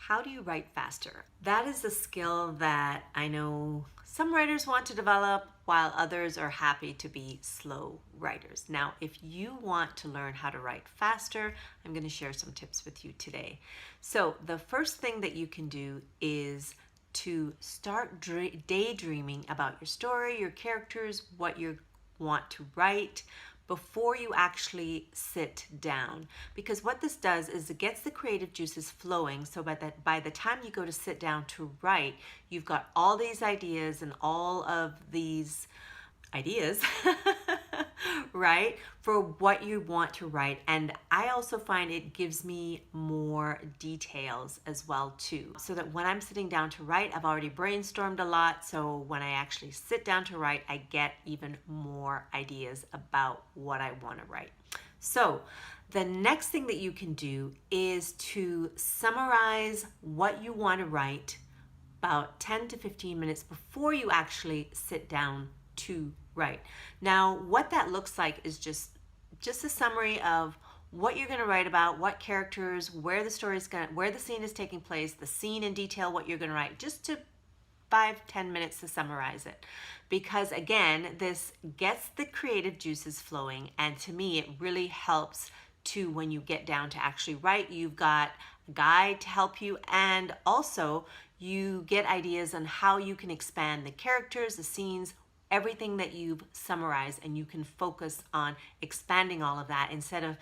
How do you write faster? That is a skill that I know some writers want to develop while others are happy to be slow writers. Now, if you want to learn how to write faster, I'm going to share some tips with you today. So the first thing that you can do is to start daydreaming about your story, your characters, what you want to write, before you actually sit down. Because what this does is it gets the creative juices flowing, so by the time you go to sit down to write, you've got all these ideas and all of these ideas right, for what you want to write. And I also find it gives me more details as well too, so that when I'm sitting down to write, I've already brainstormed a lot, so when I actually sit down to write, I get even more ideas about what I want to write. So the next thing that you can do is to summarize what you want to write about 10 to 15 minutes before you actually sit down to write. Now, what that looks like is just a summary of what you're going to write about, what characters, where the scene is taking place, the scene in detail, what you're going to write, just to 5-10 minutes to summarize it. Because again, this gets the creative juices flowing, and to me, it really helps to, when you get down to actually write, you've got a guide to help you, and also you get ideas on how you can expand the characters, the scenes, everything that you've summarized, and you can focus on expanding all of that instead of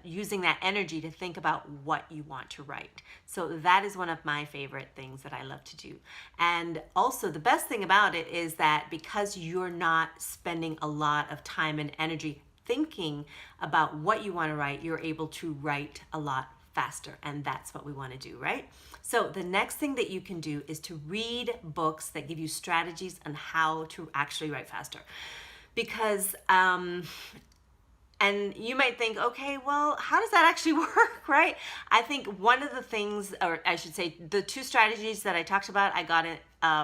using that energy to think about what you want to write. So that is one of my favorite things that I love to do. And also the best thing about it is that because you're not spending a lot of time and energy thinking about what you want to write, you're able to write a lot faster, and that's what we want to do, right? So the next thing that you can do is to read books that give you strategies on how to actually write faster. Because and you might think, okay, well, how does that actually work, right? I think one of the things, or I should say, the two strategies that I talked about, I got it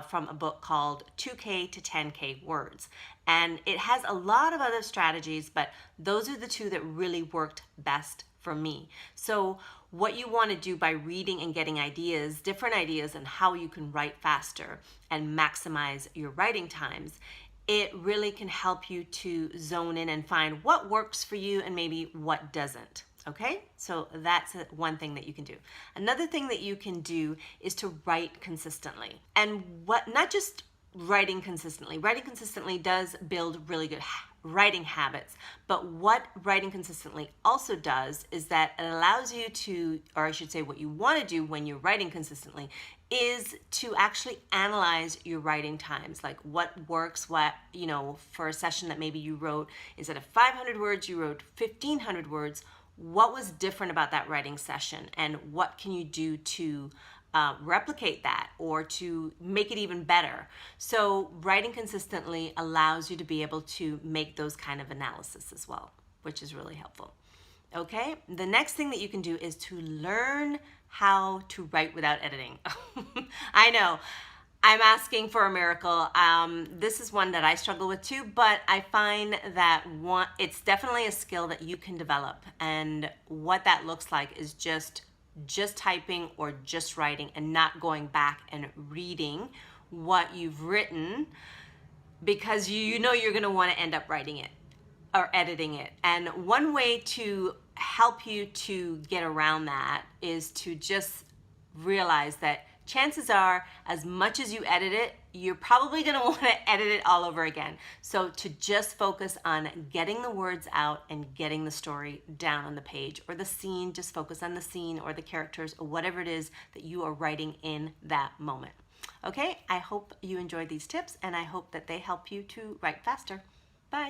from a book called 2K to 10K Words. And it has a lot of other strategies, but those are the two that really worked best for me. So what you want to do by reading and getting ideas, different ideas on how you can write faster and maximize your writing times, it really can help you to zone in and find what works for you and maybe what doesn't. Okay, so that's one thing that you can do. Another thing that you can do is to write consistently. And not just writing consistently does build really good writing habits, but what writing consistently also does is that it allows you to, or I should say what you want to do when you're writing consistently, is to actually analyze your writing times, like what works, what, you know, for a session that maybe you wrote, instead of 500 words, you wrote 1,500 words, what was different about that writing session, and what can you do to replicate that or to make it even better. So writing consistently allows you to be able to make those kind of analysis as well, which is really helpful. Okay, the next thing that you can do is to learn how to write without editing. I know, I'm asking for a miracle. This is one that I struggle with too, but I find that it's definitely a skill that you can develop. And what that looks like is just typing or just writing and not going back and reading what you've written, because you know you're going to want to end up writing it or editing it. And one way to help you to get around that is to just realize that chances are, as much as you edit it, you're probably going to want to edit it all over again. So to just focus on getting the words out and getting the story down on the page, or the scene, just focus on the scene or the characters or whatever it is that you are writing in that moment. Okay, I hope you enjoyed these tips, and I hope that they help you to write faster. Bye.